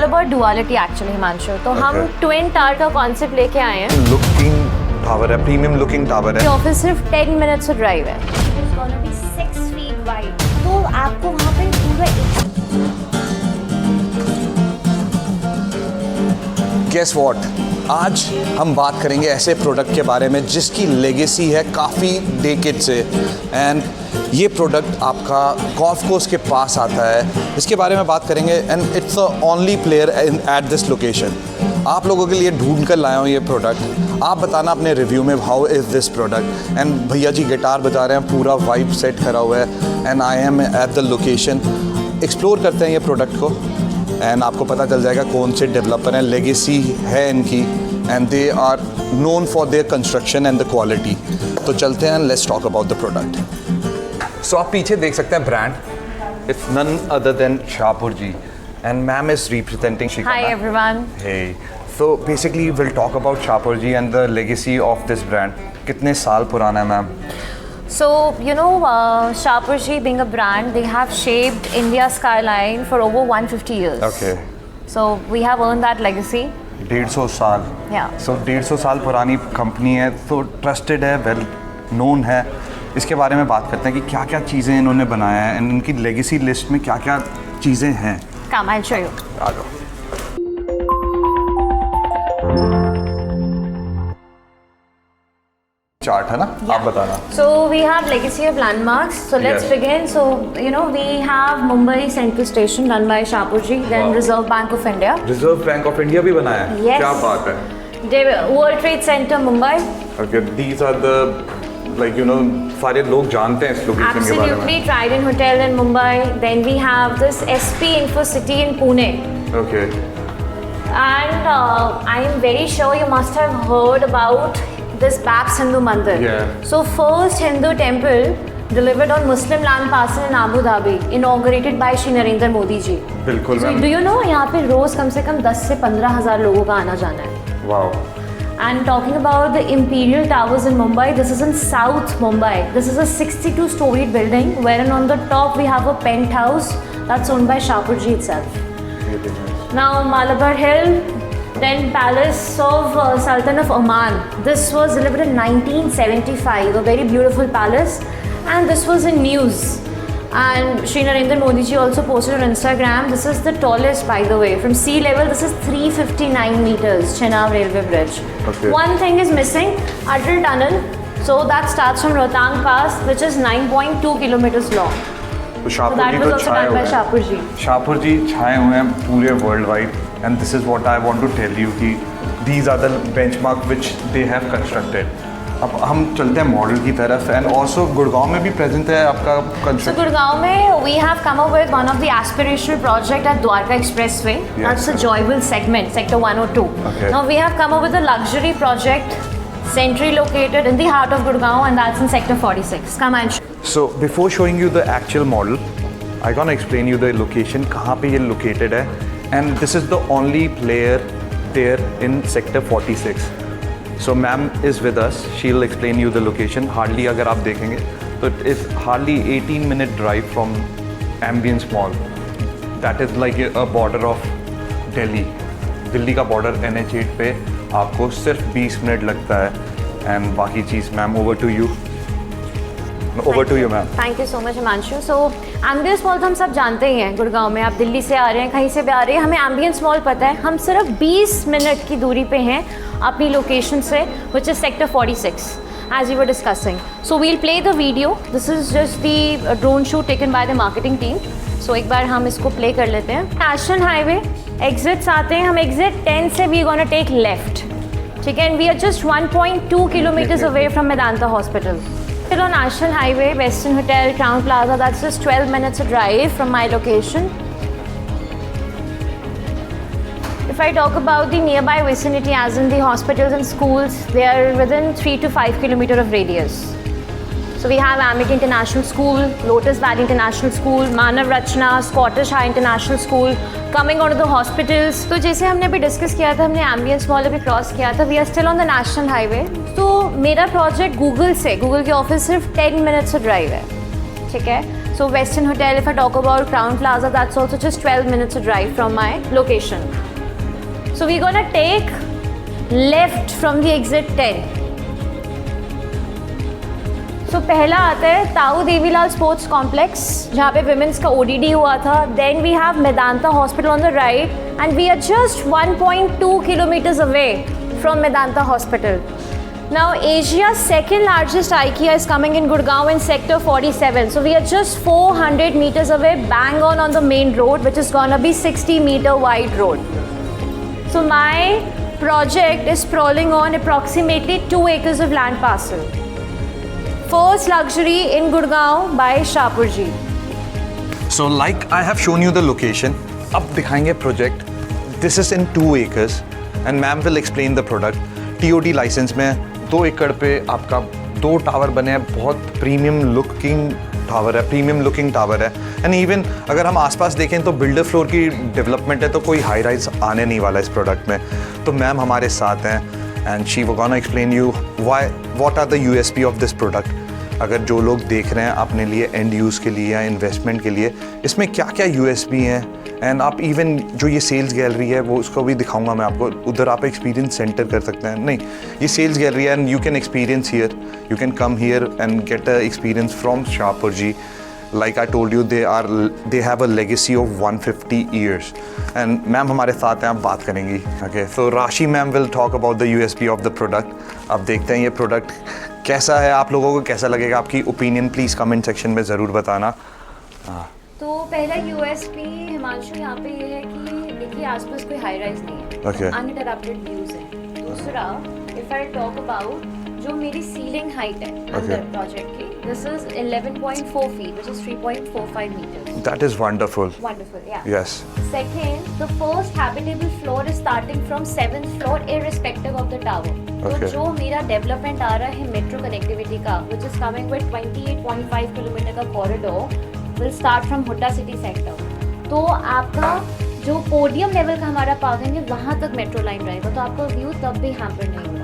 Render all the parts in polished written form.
about duality actually, Himanshu. तो हम twin tower का कॉन्सेप्ट लेके आए हैं. लुकिंग टावर है, प्रीमियम लुकिंग टावर है. ऑफिस सिर्फ 10 मिनट्स का ड्राइव है. It's gonna be 6 feet wide. तो आपको वहाँ पे पूरा Guess what? आज हम बात करेंगे ऐसे प्रोडक्ट के बारे में जिसकी लेगेसी है काफ़ी डेकेड से, एंड ये प्रोडक्ट आपका गॉल्फ कोर्स के पास आता है. इसके बारे में बात करेंगे and it's the only player at this location. आप लोगों के लिए ढूंढ कर लाया हूँ ये प्रोडक्ट. आप बताना अपने रिव्यू में how is this product. And भैया जी गिटार बजा रहे हैं, पूरा वाइब सेट करा हुआ है, and I am at the location. Explore करते हैं ये प्रोडक्ट को एंड आपको पता चल जाएगा कौन से डेवलपर हैं, लेगेसी है इनकी, and they are known for their construction and the quality. तो चलते हैं, let's talk about the product. So आप पीछे देख सकते हैं brand, it's none other than Shahpur ji, and ma'am is representing Shikha. Hi everyone. Hey, so basically we'll talk about Shahpur ji and the legacy of this brand. कितने साल पुराना है ma'am? So, you know, Shahpur Ji being a brand, they have shaped India's skyline for over 150 years. Okay. So, we have earned that legacy. 150 साल. Yeah. So 150 साल पुरानी company है, तो trusted है, वेल नोन है. इसके बारे में बात करते हैं कि क्या क्या चीज़ें इन्होंने बनाया है एंड इनकी लेगेसी लिस्ट में क्या क्या चीज़ें हैं. Come, I'll show you. आ जाओ. चार्ट है ना, आप बताना. So we have legacy of landmarks. So let's Yes. begin. So you know we have Mumbai Central Station run by Shahpur Ji, then Wow. Reserve Bank of India. Reserve bank of India भी बनाया है. Yes. क्या बात है. World Trade Center Mumbai. Okay, these are the, like, you know, सारे लोग जानते हैं इस लोकेशन के बारे में. Absolutely, Trident Hotel in Mumbai. Then we have this SP InfoCity in Pune. Okay. And I am very sure you must have heard about this Babs Hindu Mandir. Yeah. So first Hindu temple delivered on Muslim land parcel in Abu Dhabi, inaugurated by Shri Narendra Modi ji. बिल्कुल So ma'am. do you know यहाँ पे रोज कम से कम 10 से 15,000 लोगों का आना जाना है. Wow. And talking about the Imperial Towers in Mumbai, this is in South Mumbai. This is a 62-storied building, wherein on the top we have a penthouse that's owned by Shahpur Ji itself. Now Malabar Hill, then Palace of Sultan of Oman. This was delivered in 1975, a very beautiful palace, and this was in news. And Shri Narendra Modi ji also posted on Instagram. This is the tallest, by the way, from sea level. This is 359 meters, Chenab Railway Bridge. Okay. One thing is missing, Atal Tunnel. So that starts from Rohtang Pass, which is 9.2 kilometers long. तो So Shahpur that जी was तो also छाए done हुए by हैं. Shahpur Ji. Shahpur ji छाए हुए हैं पूरे world wide, and this is what I want to tell you कि these are the benchmark which they have constructed. अब हम चलते हैं मॉडल की तरफ, एंड ऑल्सो गुड़गांव में भी प्रेजेंट है आपका So construction. Gurgaon mein, we have come up with one of the aspirational project at Dwarka Expressway. Yes. That's the Joyville segment, Sector 102. Okay. Now we have come up with a luxury project, centrally located in the heart of Gurgaon, and that's in Sector 46. Come and show. So before showing you the actual model, I gonna explain you the location, कहाँ पे ये located है, and this is the only player there in Sector 46. So ma'am is with us. She'll explain you the location. Hardly अगर आप देखेंगे तो it is hardly 18-minute drive from Ambience Mall. That is like a border of Delhi. Delhi का border NH8 पे आपको सिर्फ 20 minute लगता है, and बाकी चीज़ ma'am over to you. Over to you ma'am. Thank you so much, Himanshu. So Ambience Mall तो हम सब जानते ही हैं. गुड़गांव में आप दिल्ली से आ रहे हैं, कहीं से भी आ रहे हैं, हमें Ambience Mall पता है. हम सिर्फ 20 मिनट की दूरी पे हैं अपनी लोकेशन से, which is Sector 46, as we were discussing. So we'll play the video. This is just the drone shoot taken by the marketing team. So एक बार हम इसको play कर लेते हैं. National Highway exits आते हैं. हम exit 10 से we gonna take left. ठीक है, and we are just 1.2 kilometers away from Medanta Hospital. Still on National Highway, Western Hotel, Crown Plaza, that's just 12 minutes a drive from my location. If I talk about the nearby vicinity, as in the hospitals and schools, they are within 3 to 5 kilometer of radius. So we have Amity International School, Lotus Valley International School, Manav Rachna, Scottish High International School, coming on to the hospitals. तो जैसे हमने अभी discuss किया था, हमने Ambience Mall अभी cross किया था, we are still on the National Highway. तो मेरा प्रोजेक्ट गूगल की ऑफिस सिर्फ 10 मिनट्स का ड्राइव है. ठीक है, So Western Hotel, if I talk about Crown Plaza, that's also just 12 minutes a drive from my location. So we're gonna take left from the exit 10. So पहला आता है ताऊ देवीलाल स्पोर्ट्स कॉम्प्लेक्स जहाँ पे विमेंस का ODD हुआ था. Then we have Medanta Hospital on the right and we are just 1.2 kilometers away from Medanta Hospital. Now Asia's second largest IKEA is coming in Gurgaon in sector 47. So we are just 400 meters away, bang on the main road, which is gonna be 60-meter wide road. So my project is sprawling on approximately 2 acres of land parcel. First luxury in Gurgaon by Shahpurji. So like I have shown you the location. अब दिखाएंगे project. This is in 2 acres and ma'am will explain the product. TOD license में 2 एकड़ पे आपका 2 tower बने हैं. बहुत premium looking tower है. एंड इवन अगर हम आसपास देखें तो बिल्डर फ्लोर की डेवलपमेंट है, तो कोई हाई राइज आने नहीं वाला इस प्रोडक्ट में. तो मैम हमारे साथ हैं and she will gonna explain you what are the USP of this product. अगर जो लोग देख रहे हैं अपने लिए एंड यूज़ के लिए या इन्वेस्टमेंट के लिए, इसमें क्या क्या USP हैं. एंड आप इवन जो ये सेल्स गैलरी है वो उसको भी दिखाऊंगा मैं आपको. उधर आप एक्सपीरियंस सेंटर कर सकते हैं. नहीं, ये सेल्स गैलरी है and you can experience here. You can come here and get a experience from Shapoorji. Like I told you, they have a legacy of 150 years. And ma'am हमारे साथ हैं, आप बात करेंगी. Okay, so राशि ma'am will talk about the USP of the product. अब देखते हैं ये प्रोडक्ट कैसा है, आप लोगों को कैसा लगेगा. आपकी ओपिनियन प्लीज़ कमेंट सेक्शन में ज़रूर बताना. तो पहला USP हिमांशु यहाँ पे ये है कि देखिए आसपास कोई हाई राइज नहीं है. Okay. अनइंटरप्टेड व्यूज है. दूसरा इफ आई टॉक अबाउट जो मेरी सीलिंग हाइट है अंदर प्रोजेक्ट की, this is 11.4 feet, which is 3.45 meters. That is wonderful. Wonderful, yeah. Yes. Second, the first habitable floor is starting from 7th floor irrespective of the tower. Okay. तो जो मेरा development आ रहा है metro connectivity का, which is coming with 28.5 kilometre का corridor, will start from Huda city sector. तो आपका जो पोडियम लेवल का हमारा पार्किंग है वहाँ तक मेट्रो लाइन रहेगा, तो आपका व्यू तब भी हैम्पर नहीं होगा.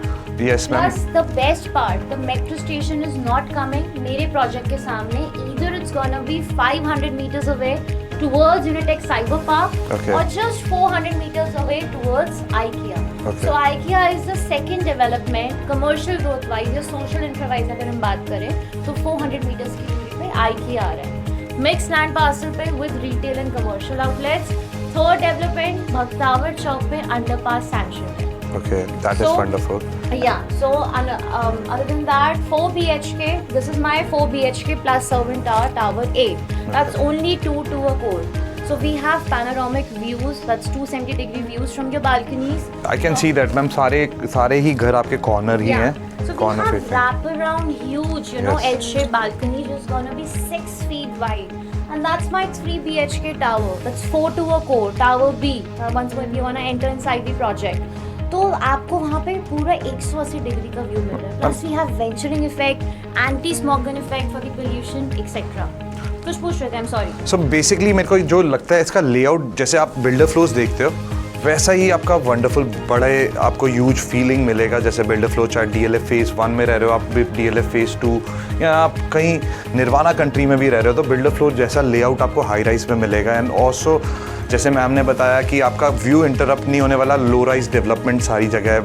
Yes, ma'am. Plus the best part, the metro station is not coming मेरे प्रोजेक्ट के सामने. Either it's gonna be 500 meters away towards Unitech Cyber Park, Okay. or just 400 meters away towards IKEA. Okay. So IKEA is the second development commercial growth wise या social infra wise अगर हम बात करें तो 400 meters की दूरी पे IKEA आ रहा है. Mixed land parcel पे with retail and commercial outlets. Third development Bhaktawar चौक पे underpass sanction है. Okay, that is wonderful. Yeah, so other than that, 4 BHK, this is my 4 BHK plus servant tower, tower 8. That's only 2 to a core. So we have panoramic views, that's 270-degree views from your balconies. I can see that, ma'am. सारे ही घर आपके corner ही हैं. So we Corner have facing. wraparound huge, you know, Yes. L-shaped balcony, which is gonna be 6 feet wide. And that's my 3 BHK tower. That's 4 to a core, tower B. Once when you wanna enter inside the project. तो आपको वहाँ पे पूरा 180 degree का view मिल रहा है. Plus we have venturing effect, anti smogging effect for the pollution etcetera. कुछ पूछ रहे थे, I am sorry. So basically मेरे को जो लगता है इसका लेआउट, जैसे आप बिल्डर फ्लोर्स देखते हो वैसा ही आपका वंडरफुल बड़े आपको ह्यूज फीलिंग मिलेगा. जैसे बिल्डर फ्लोर चाहे DLF फेज़ 1 में रह रहे हो आप, DLF फेज़ 2 या आप कहीं निर्वाणा कंट्री में भी रह रहे हो, तो बिल्डर फ्लोर जैसा लेआउट आपको हाई राइज में मिलेगा. एंड ऑल्सो जैसे मैम ने बताया कि आपका व्यू इंटरप्ट नहीं होने वाला. लो राइज डेवलपमेंट सारी जगह है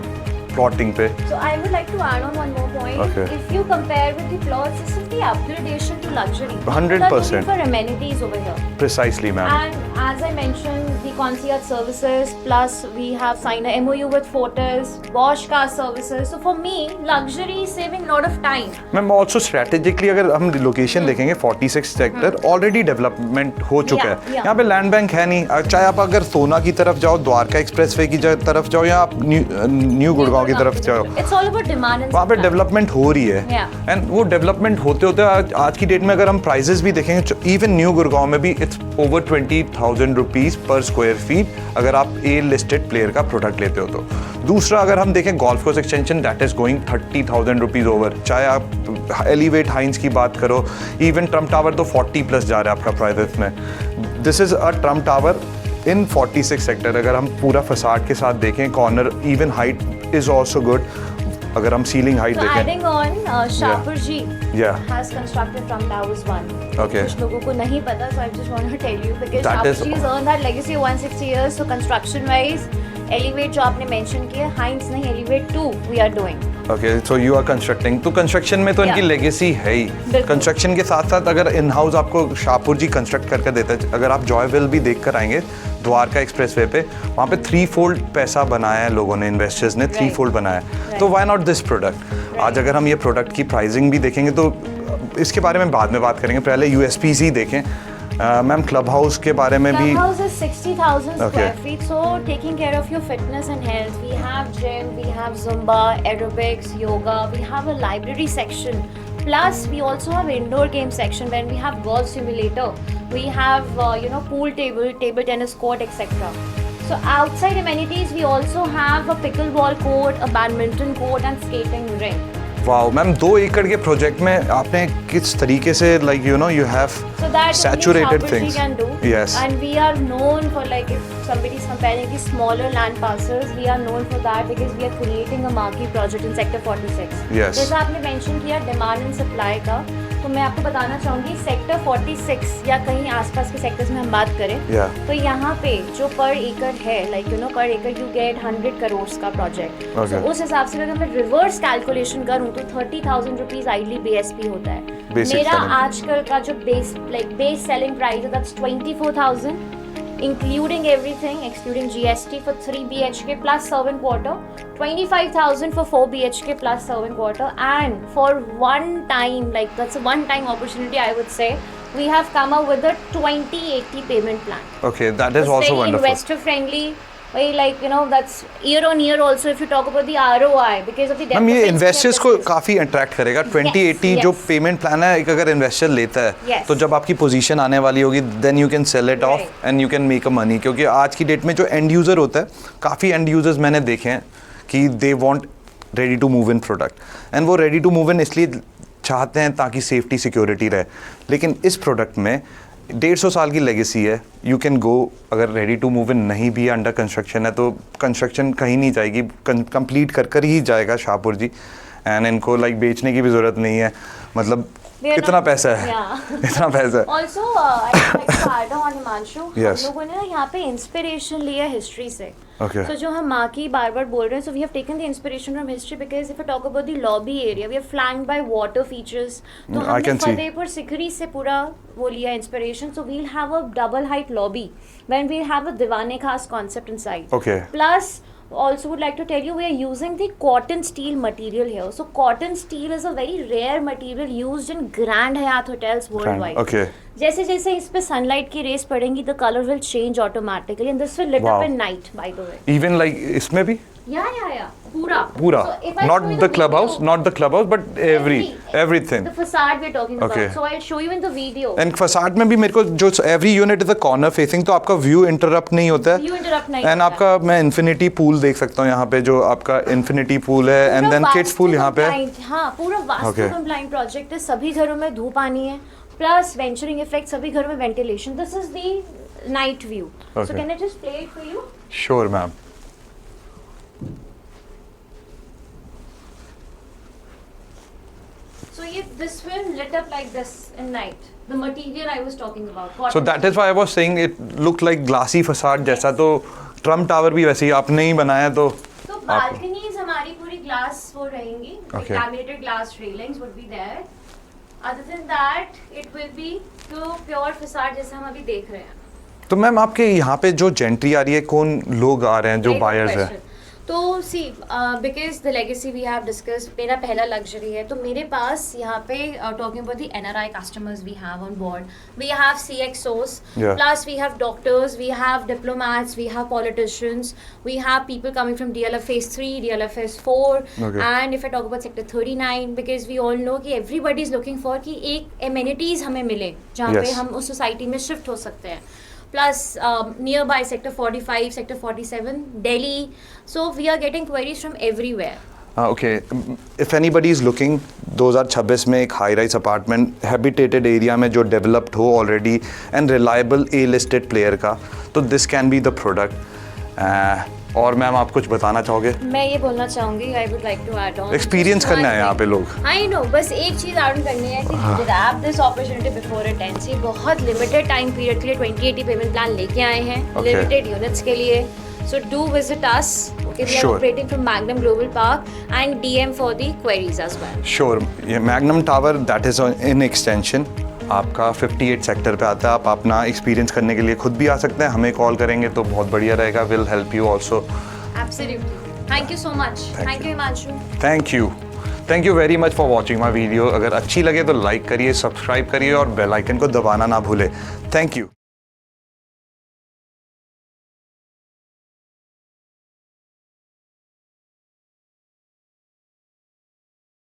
प्लॉटिंग पे. So I would like to add on one more point. Okay. If you compare with the plots, this is the upgradation to luxury. 100%. People are looking for amenities over here. Precisely, ma'am. And as I mentioned, the concierge services, plus we have signed a MOU with Fortis, Bosch car services. So for me, luxury is saving a lot of time. Ma'am also strategically अगर हम location देखेंगे 46 sector already development हो चुका है. यहाँ पे land bank है नहीं. चाहे आप अगर सोना की तरफ जाओ, द्वारका एक्सप्रेसवे की तरफ जाओ, या आप न्यू गुड़गांव की तरफ जाओ, It's all about demand and वहाँ पे supply. डेवलपमेंट हो रही है. Yeah. एंड वो डेवलपमेंट होते होते आज की डेट में अगर हम प्राइजेस भी देखेंगे, इवन न्यू गुड़गांव में भी इट्स ओवर 20,000 रुपीज़ पर स्क्वायर फीट अगर आप ए लिस्टेड प्लेयर का प्रोडक्ट लेते हो तो. दूसरा अगर हम देखें golf course extension, that is going 30,000 rupees over. चाहे आप एलिवेट हाइंस की बात करो, इवन ट्रम्प टावर तो 40+ जा रहा है आपका प्राइजेस में. This is a Trump tower in 46 sector. अगर हम पूरा फसाड के साथ देखें, corner even height is also good. अगर हम सीलिंग हाइट So देखें. adding on, Shahpurji Yeah. has constructed Trump Towers 1. Okay. कुछ लोगों को नहीं पता, so I just want to tell you because That is- Shahpurji has earned that legacy of 160 years. So construction wise, Elevate जो आपने mention किया, Heinz नहीं, Elevate 2 we are doing. Okay so you are constructing. तो construction में तो इनकी Yeah. Legacy है ही. बिल्कुल. कंस्ट्रक्शन के साथ साथ अगर इन हाउस आपको शाहपुर जी कंस्ट्रक्ट करके देते हैं, अगर आप जॉयविल भी देख कर आएंगे द्वारका एक्सप्रेसवे पे, वहाँ पे 3-fold पैसा बनाया है लोगों ने, इन्वेस्टर्स ने 3-fold बनाया है. तो व्हाई नॉट दिस प्रोडक्ट. आज अगर हम ये प्रोडक्ट की प्राइसिंग भी देखेंगे तो इसके बारे में बाद में बात करेंगे, पहले यूएसपीज ही देखें. मैम क्लब हाउस के बारे में भी. Clubhouse is 60,000 Okay. square feet. So taking care of your fitness and health, we have gym, we have Zumba, aerobics, yoga. We have a library section. Plus, we also have indoor game section when we have golf simulator. We have pool table, table tennis court, etc. So outside amenities, we also have a pickleball court, a badminton court, and skating ring. Wow ma'am 2 एकड़ के project में आपने किस तरीके से like you have So that saturated only things. Shahpurji can do. Yes. And we are known for, like, if somebody is comparing the smaller land parcels, we are known for that because we are creating a marquee project in Sector 46. Yes. जैसा आपने mention किया demand and supply का, तो मैं आपको बताना चाहूँगी Sector 46 या कहीं आसपास के सेक्टर्स में हम बात करें, Yeah. तो यहाँ पे जो per acre है, like per acre you get 100 crores का project. Okay. So उस हिसाब से अगर मैं reverse calculation करूँ तो 30,000 rupees ideally BSP होता है. Basic मेरा selling. आजकल का जो base selling price है, that's 24,000, including everything, excluding GST for 3 BHK plus servant quarter, 25,000 for 4 BHK plus servant quarter, and for one time, like that's a one-time opportunity, I would say, we have come up with a 20/80 payment plan. Okay, that is It's also very wonderful. investor friendly. Very, like, that's year on year also if you talk about the ROI because of the ma'am ये developments investors we को have business. काफ़ी attract करेगा. 20/80 जो yes. Payment plan है, एक अगर investor लेता है Yes. तो जब आपकी पोजीशन आने वाली होगी then you can sell it off Right. And you can make a money. क्योंकि आज की डेट में जो एंड यूज़र होता है, काफ़ी एंड यूज़र्स मैंने देखे हैं कि they want ready to move in product, and वो रेडी टू मूव इन इसलिए चाहते हैं ताकि सेफ्टी सिक्योरिटी रहे. लेकिन इस प्रोडक्ट में 150 साल की लेगेसी है. यू कैन गो, अगर रेडी टू मूव इन नहीं भी अंडर कंस्ट्रक्शन है तो कंस्ट्रक्शन कहीं नहीं जाएगी, कंप्लीट कर ही जाएगा शाहपुर जी. एंड इनको लाइक बेचने की भी ज़रूरत नहीं है. मतलब We are इतना not- पैसा है. Yeah. इतना पैसा है. Also, I would like to add on, Himanshu, Yes. हम लोगों ने ना यहाँ पे इंस्पिरेशन लिया हिस्ट्री से. Okay. So जो हम माँ की बार बार बोल रहे हैं, so we have taken the inspiration from history because if I talk about the lobby area, we are flanked by water features. तो I हमने can see. फतेहपुर सिकरी से पूरा वो लिया inspiration. So we'll have a double height lobby when we'll have a Diwane Khas concept inside. Okay. Plus, also would like to tell you we are using the cotton steel material here. So cotton steel is a very rare material used in Grand Hyatt hotels worldwide. Okay. जैसे जैसे इस पे sunlight की race पड़ेंगी the color will change automatically and this will lit Wow. up in night, by the way. Even like इसमें भी Yeah, पूरा पूरा, So if I not show you the club video- house, not the club house, but everything. the facade we're talking Okay. about, so I'll show you in the video. And facade में भी मेरे को जो every unit is a corner facing, तो आपका view interrupt नहीं होता है. View interrupt नहीं एंड होता आपका मैं इन्फिनिटी पूल देख सकता हूँ यहाँ पे, जो आपका इन्फिनिटी पूल है, एंड देन किड्स पूल यहाँ पे है. हाँ, पूरा वास्तु Okay. कंप्लाइंट प्रोजेक्ट है. सभी घरों में धूप आनी है, प्लस वेंचरिंग इफेक्ट, सभी घरों में ventilation. This is the night view. So Okay. Can I just play it for you? Sure ma'am. So this will lit up like this in night. The material I was talking about. So cotton. That is why I was saying it look like glassy facade जैसा. तो Trump tower भी वैसे ही आपने ही बनाया, तो तो balconies हमारी पूरी ग्लास वो रहेंगी. Okay. Laminated glass railings would be there. Other than that, it will be तो pure facade जैसा हम अभी देख रहे हैं. तो मैम आपके यहाँ पे जो जेंट्री आ रही है, कौन लोग आ रहे हैं जो Very good बायर्स हैं? question. तो see because the legacy we have discuss, मेरा पहला लग्जरी है, तो मेरे पास यहाँ पे talking about the NRI customers we have on board, we have CXOs, Yeah. Plus we have doctors, we have diplomats, we have politicians, we have people coming from DLF phase 3, DLF phase 4, Okay. And if I talk about sector 39, because we all no कि everybody is looking for कि एक amenities हमें मिले जहाँ पे Yes. हम उस society में शिफ्ट हो सकते हैं. Plus nearby sector 45, sector 47, Delhi. So we are getting queries from everywhere. Okay, if anybody is looking 2026 में एक high rise apartment habitated area में जो डेवलप्ड हो already and reliable A listed player का, तो this can be the product. और ma'am आप कुछ बताना चाहोगे? मैं ये बोलना चाहूँगी, I would like to add on, experience करना है यहाँ पे लोग। आई नो, बस एक चीज़ ऐड करनी है कि grab this opportunity before it ends. ये बहुत लिमिटेड टाइम पीरियड के लिए 2080 पेमेंट प्लान लेके आए हैं, Okay. लिमिटेड यूनिट्स के लिए। So do visit us, okay? We are Sure. Operating from Magnum Global Park and DM for the queries as well. Sure, ये Magnum tower that is in extension आपका 58 sector पे आता है। आप अपना experience करने के लिए खुद भी आ सकते हैं, हमें कॉल करेंगे तो बहुत बढ़िया रहेगा। Will help you also. Absolutely. Thank you so much. Thank you, Himanshu. Thank you very much for watching my video. अगर अच्छी लगे तो लाइक करिए, सब्सक्राइब करिए और बेल आइकन को दबाना ना भूले। Thank you.